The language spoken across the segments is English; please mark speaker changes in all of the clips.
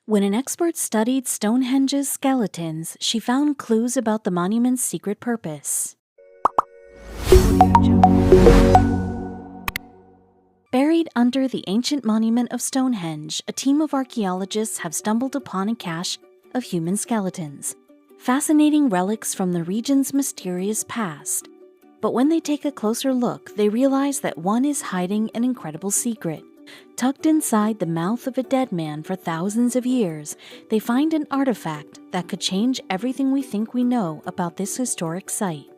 Speaker 1: When an expert studied Stonehenge's skeletons, she found clues about the monument's secret purpose. Buried under the ancient monument of Stonehenge, a team of archaeologists have stumbled upon a cache of human skeletons, fascinating relics from the region's mysterious past. But when they take a closer look, they realize that one is hiding an incredible secret. Tucked inside the mouth of a dead man for thousands of years, they find an artifact that could change everything we think we know about this historic site.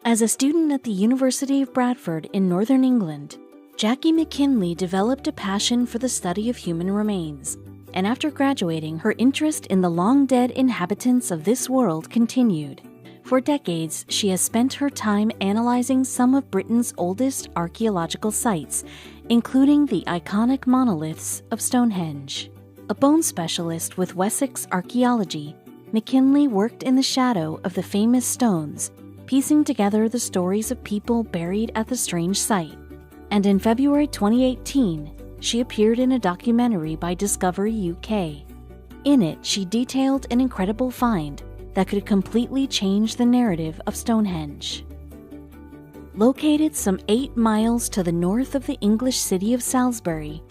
Speaker 1: As a student at the University of Bradford in Northern England, Jackie McKinley developed a passion for the study of human remains, and after graduating, her interest in the long-dead inhabitants of this world continued. For decades, she has spent her time analyzing some of Britain's oldest archaeological sites, including the iconic monoliths of Stonehenge. A bone specialist with Wessex Archaeology, McKinley worked in the shadow of the famous stones, piecing together the stories of people buried at the strange site. And in February 2018, she appeared in a documentary by Discovery UK. In it, she detailed an incredible find that could completely change the narrative of Stonehenge. Located some 8 miles to the north of the English city of Salisbury,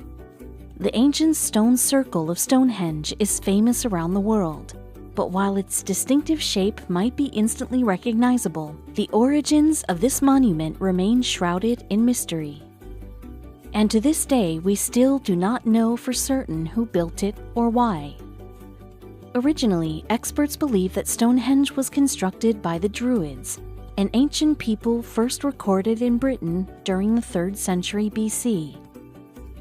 Speaker 1: the ancient stone circle of Stonehenge is famous around the world. But while its distinctive shape might be instantly recognizable, the origins of this monument remain shrouded in mystery. And to this day, we still do not know for certain who built it or why. Originally, experts believe that Stonehenge was constructed by the Druids, an ancient people first recorded in Britain during the 3rd century BC.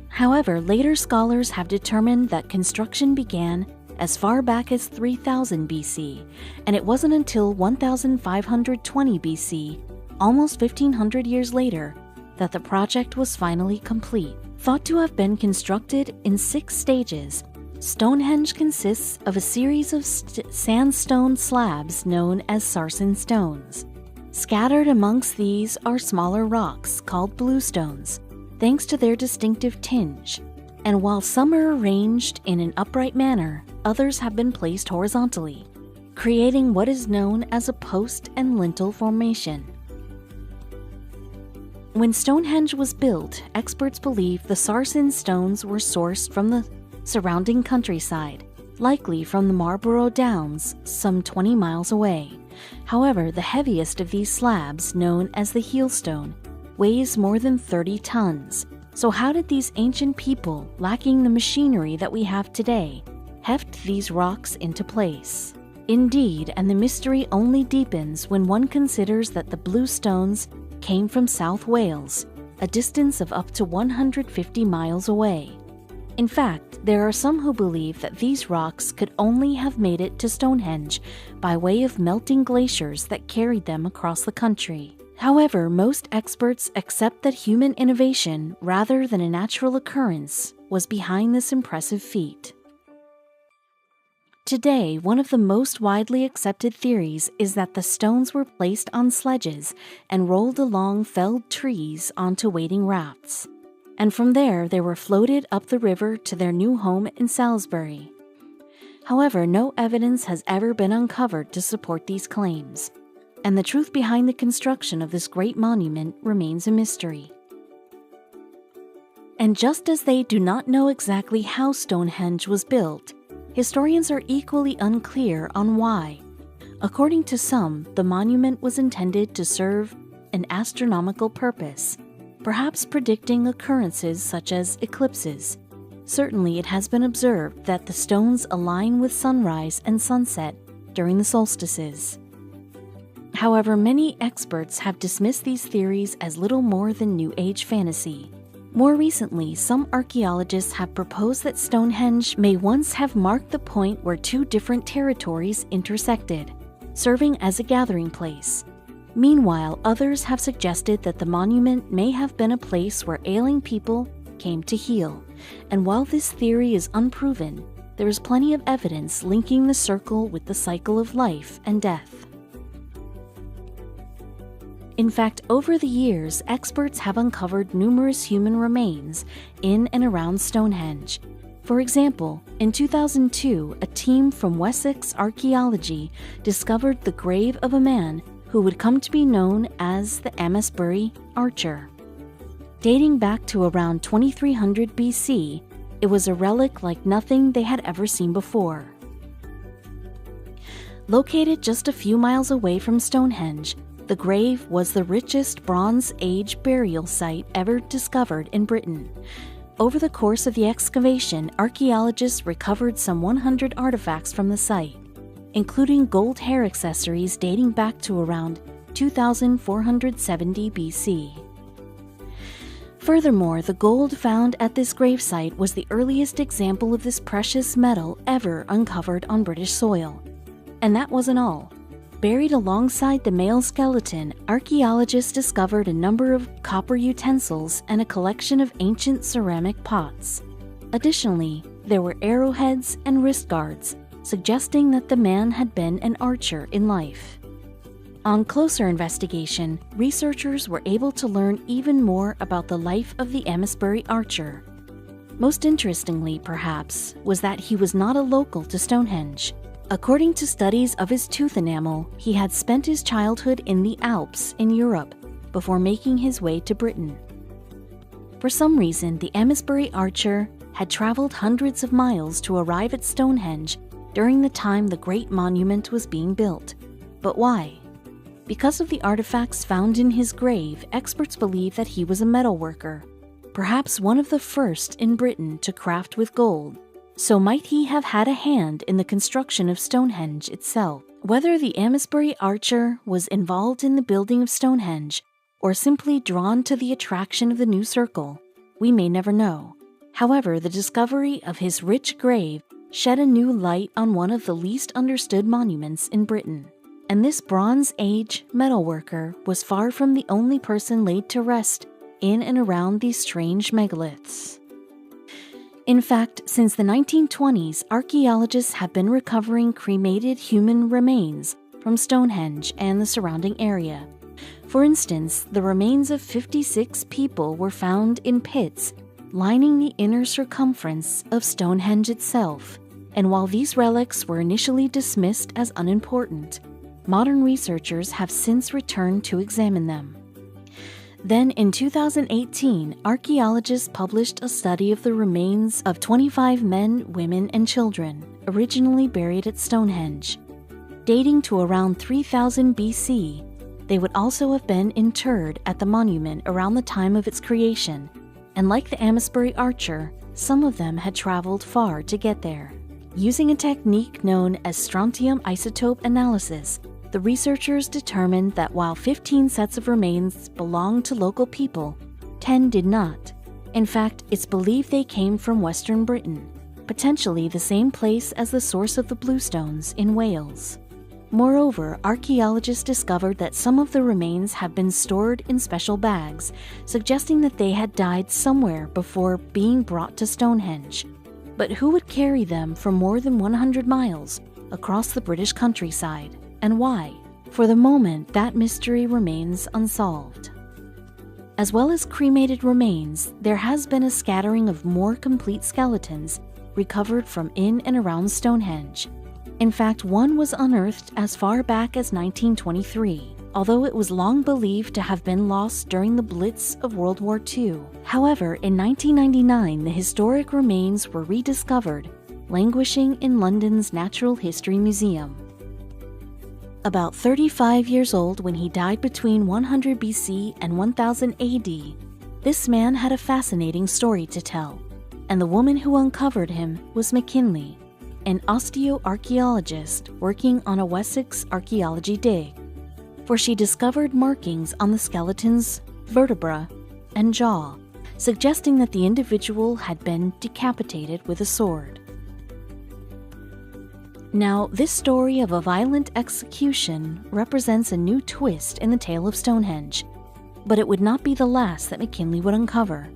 Speaker 1: However, later scholars have determined that construction began as far back as 3000 BC, and it wasn't until 1520 BC, almost 1500 years later, that the project was finally complete. Thought to have been constructed in 6 stages, Stonehenge consists of a series of sandstone slabs known as sarsen stones. Scattered amongst these are smaller rocks called bluestones, thanks to their distinctive tinge. And while some are arranged in an upright manner, others have been placed horizontally, creating what is known as a post and lintel formation. When Stonehenge was built, experts believe the sarsen stones were sourced from the surrounding countryside, likely from the Marlborough Downs, some 20 miles away. However, the heaviest of these slabs, known as the heelstone, weighs more than 30 tons. So how did these ancient people, lacking the machinery that we have today, heft these rocks into place? Indeed, and the mystery only deepens when one considers that the bluestones came from South Wales, a distance of up to 150 miles away. In fact, there are some who believe that these rocks could only have made it to Stonehenge by way of melting glaciers that carried them across the country. However, most experts accept that human innovation, rather than a natural occurrence, was behind this impressive feat. Today, one of the most widely accepted theories is that the stones were placed on sledges and rolled along felled trees onto waiting rafts. And from there, they were floated up the river to their new home in Salisbury. However, no evidence has ever been uncovered to support these claims, and the truth behind the construction of this great monument remains a mystery. And just as they do not know exactly how Stonehenge was built, historians are equally unclear on why. According to some, the monument was intended to serve an astronomical purpose, perhaps predicting occurrences such as eclipses. Certainly, it has been observed that the stones align with sunrise and sunset during the solstices. However, many experts have dismissed these theories as little more than New Age fantasy. More recently, some archaeologists have proposed that Stonehenge may once have marked the point where 2 different territories intersected, serving as a gathering place. Meanwhile, others have suggested that the monument may have been a place where ailing people came to heal. And while this theory is unproven, there is plenty of evidence linking the circle with the cycle of life and death. In fact, over the years, experts have uncovered numerous human remains in and around Stonehenge, For example, in 2002, a team from Wessex Archaeology discovered the grave of a man who would come to be known as the Amisbury Archer. Dating back to around 2300 BC, it was a relic like nothing they had ever seen before. Located just a few miles away from Stonehenge, the grave was the richest Bronze Age burial site ever discovered in Britain. Over the course of the excavation, archaeologists recovered some 100 artifacts from the site, including gold hair accessories dating back to around 2470 BC. Furthermore, the gold found at this gravesite was the earliest example of this precious metal ever uncovered on British soil. And that wasn't all. Buried alongside the male skeleton, archaeologists discovered a number of copper utensils and a collection of ancient ceramic pots. Additionally, there were arrowheads and wrist guards, suggesting that the man had been an archer in life. On closer investigation, researchers were able to learn even more about the life of the Amisbury Archer. Most interestingly, perhaps, was that he was not a local to Stonehenge. According to studies of his tooth enamel, he had spent his childhood in the Alps in Europe before making his way to Britain. For some reason, the Amisbury Archer had traveled hundreds of miles to arrive at Stonehenge during the time the Great Monument was being built. But why? Because of the artifacts found in his grave, experts believe that he was a metalworker, perhaps one of the first in Britain to craft with gold. So might he have had a hand in the construction of Stonehenge itself? Whether the Amisbury Archer was involved in the building of Stonehenge or simply drawn to the attraction of the new circle, we may never know. However, the discovery of his rich grave shed a new light on one of the least understood monuments in Britain. And this Bronze Age metalworker was far from the only person laid to rest in and around these strange megaliths. In fact, since the 1920s, archaeologists have been recovering cremated human remains from Stonehenge and the surrounding area. For instance, the remains of 56 people were found in pits lining the inner circumference of Stonehenge itself, and while these relics were initially dismissed as unimportant, modern researchers have since returned to examine them. Then, in 2018, archaeologists published a study of the remains of 25 men, women, and children originally buried at Stonehenge. Dating to around 3000 BC, they would also have been interred at the monument around the time of its creation, and like the Amisbury Archer, some of them had traveled far to get there. Using a technique known as strontium isotope analysis, the researchers determined that while 15 sets of remains belonged to local people, 10 did not. In fact, it's believed they came from Western Britain, potentially the same place as the source of the bluestones in Wales. Moreover, archaeologists discovered that some of the remains have been stored in special bags, suggesting that they had died somewhere before being brought to Stonehenge. But who would carry them for more than 100 miles across the British countryside? And why? For the moment, that mystery remains unsolved. As well as cremated remains, there has been a scattering of more complete skeletons recovered from in and around Stonehenge. In fact, one was unearthed as far back as 1923, although it was long believed to have been lost during the Blitz of World War II. However, in 1999, the historic remains were rediscovered, languishing in London's Natural History Museum. About 35 years old when he died between 100 BC and 1000 AD, this man had a fascinating story to tell, and the woman who uncovered him was McKinley, an osteoarchaeologist working on a Wessex archaeology dig, for she discovered markings on the skeleton's vertebra and jaw, suggesting that the individual had been decapitated with a sword. Now, this story of a violent execution represents a new twist in the tale of Stonehenge, but it would not be the last that McKinley would uncover.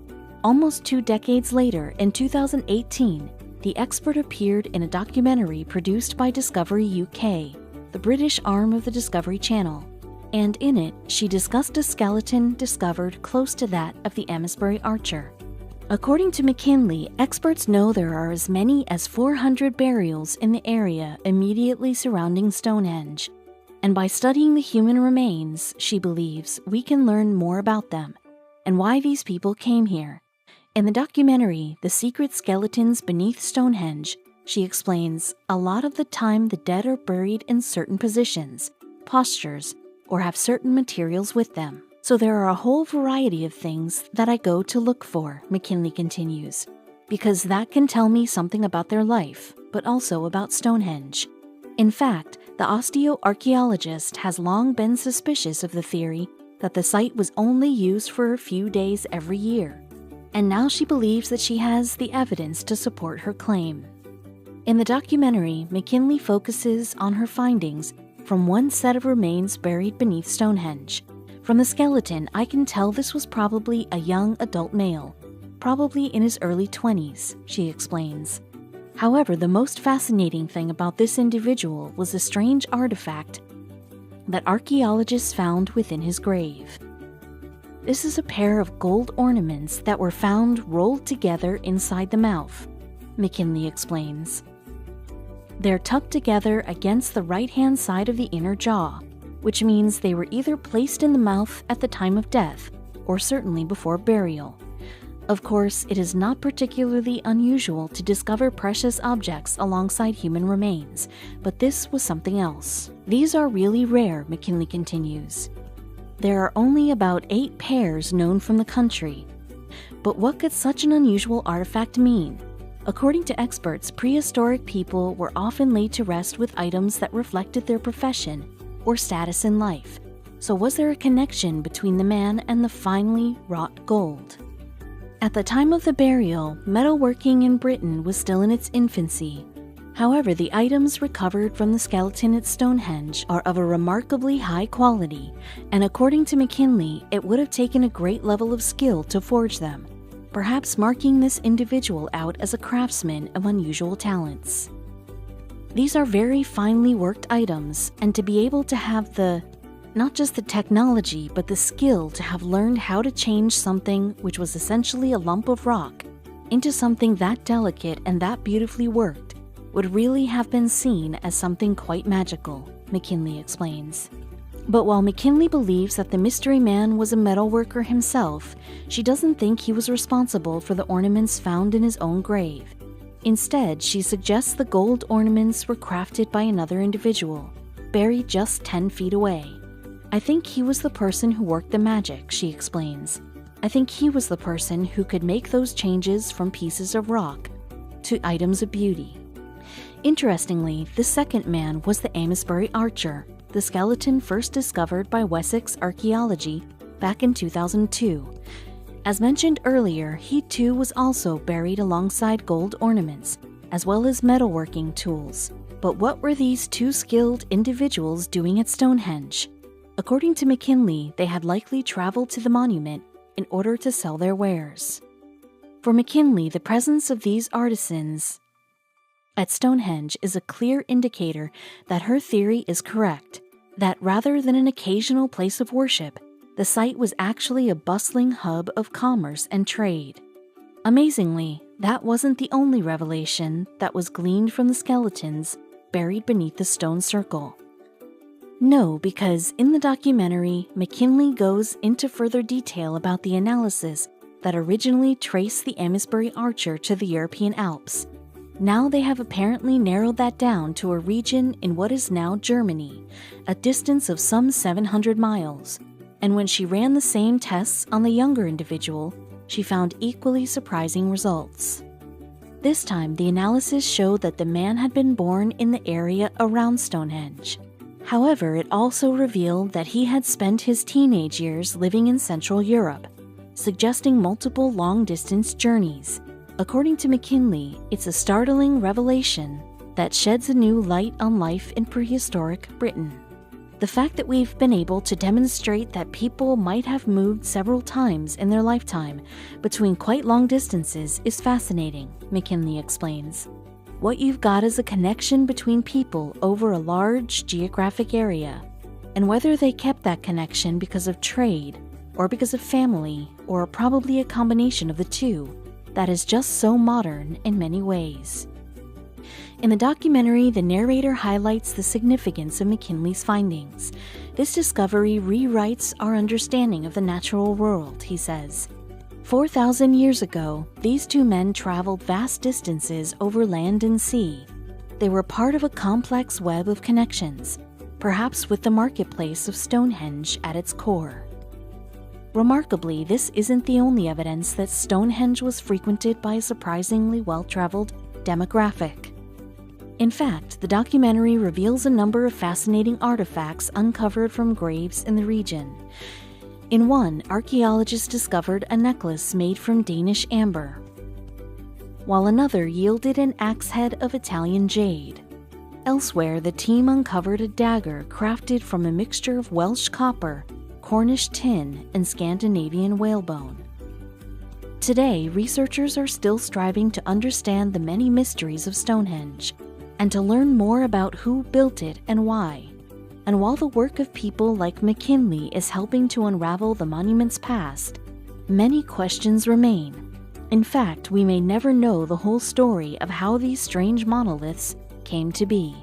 Speaker 1: Almost 2 decades later, in 2018, the expert appeared in a documentary produced by Discovery UK, the British arm of the Discovery Channel, and in it, she discussed a skeleton discovered close to that of the Amisbury Archer. According to McKinley, experts know there are as many as 400 burials in the area immediately surrounding Stonehenge, and by studying the human remains, she believes we can learn more about them and why these people came here. In the documentary, The Secret Skeletons Beneath Stonehenge, she explains a lot of the time the dead are buried in certain positions, postures, or have certain materials with them. So there are a whole variety of things that I go to look for, McKinley continues, because that can tell me something about their life, but also about Stonehenge. In fact, the osteoarchaeologist has long been suspicious of the theory that the site was only used for a few days every year, and now she believes that she has the evidence to support her claim. In the documentary, McKinley focuses on her findings from one set of remains buried beneath Stonehenge. From the skeleton, I can tell this was probably a young adult male, probably in his early 20s, she explains. However, the most fascinating thing about this individual was a strange artifact that archaeologists found within his grave. This is a pair of gold ornaments that were found rolled together inside the mouth, McKinley explains. They're tucked together against the right-hand side of the inner jaw, which means they were either placed in the mouth at the time of death or certainly before burial. Of course, it is not particularly unusual to discover precious objects alongside human remains, but this was something else. These are really rare, McKinley continues. There are only about 8 pairs known from the country. But what could such an unusual artifact mean? According to experts, prehistoric people were often laid to rest with items that reflected their profession or status in life. So was there a connection between the man and the finely wrought gold? At the time of the burial, metalworking in Britain was still in its infancy. However, the items recovered from the skeleton at Stonehenge are of a remarkably high quality, and according to McKinley, it would have taken a great level of skill to forge them, perhaps marking this individual out as a craftsman of unusual talents. These are very finely worked items, and to be able to have not just the technology, but the skill to have learned how to change something which was essentially a lump of rock into something that delicate and that beautifully worked would really have been seen as something quite magical, McKinley explains. But while McKinley believes that the mystery man was a metalworker himself, she doesn't think he was responsible for the ornaments found in his own grave. Instead, she suggests the gold ornaments were crafted by another individual, buried just 10 feet away. I think he was the person who worked the magic, she explains. I think he was the person who could make those changes from pieces of rock to items of beauty. Interestingly, the second man was the Amisbury Archer, the skeleton first discovered by Wessex Archaeology back in 2002. As mentioned earlier, he too was also buried alongside gold ornaments, as well as metalworking tools. But what were these two skilled individuals doing at Stonehenge? According to McKinley, they had likely traveled to the monument in order to sell their wares. For McKinley, the presence of these artisans at Stonehenge is a clear indicator that her theory is correct, that rather than an occasional place of worship, the site was actually a bustling hub of commerce and trade. Amazingly, that wasn't the only revelation that was gleaned from the skeletons buried beneath the stone circle. No, because in the documentary, McKinley goes into further detail about the analysis that originally traced the Amisbury Archer to the European Alps. Now they have apparently narrowed that down to a region in what is now Germany, a distance of some 700 miles. And when she ran the same tests on the younger individual, she found equally surprising results. This time, the analysis showed that the man had been born in the area around Stonehenge. However, it also revealed that he had spent his teenage years living in Central Europe, suggesting multiple long-distance journeys. According to McKinley, it's a startling revelation that sheds a new light on life in prehistoric Britain. The fact that we've been able to demonstrate that people might have moved several times in their lifetime between quite long distances is fascinating, McKinley explains. What you've got is a connection between people over a large geographic area, and whether they kept that connection because of trade, or because of family, or probably a combination of the two, that is just so modern in many ways. In the documentary, the narrator highlights the significance of McKinley's findings. This discovery rewrites our understanding of the natural world, he says. 4,000 years ago, these two men traveled vast distances over land and sea. They were part of a complex web of connections, perhaps with the marketplace of Stonehenge at its core. Remarkably, this isn't the only evidence that Stonehenge was frequented by a surprisingly well-traveled demographic. In fact, the documentary reveals a number of fascinating artifacts uncovered from graves in the region. In one, archaeologists discovered a necklace made from Danish amber, while another yielded an axe head of Italian jade. Elsewhere, the team uncovered a dagger crafted from a mixture of Welsh copper, Cornish tin, and Scandinavian whalebone. Today, researchers are still striving to understand the many mysteries of Stonehenge and to learn more about who built it and why. And while the work of people like McKinley is helping to unravel the monument's past, many questions remain. In fact, we may never know the whole story of how these strange monoliths came to be.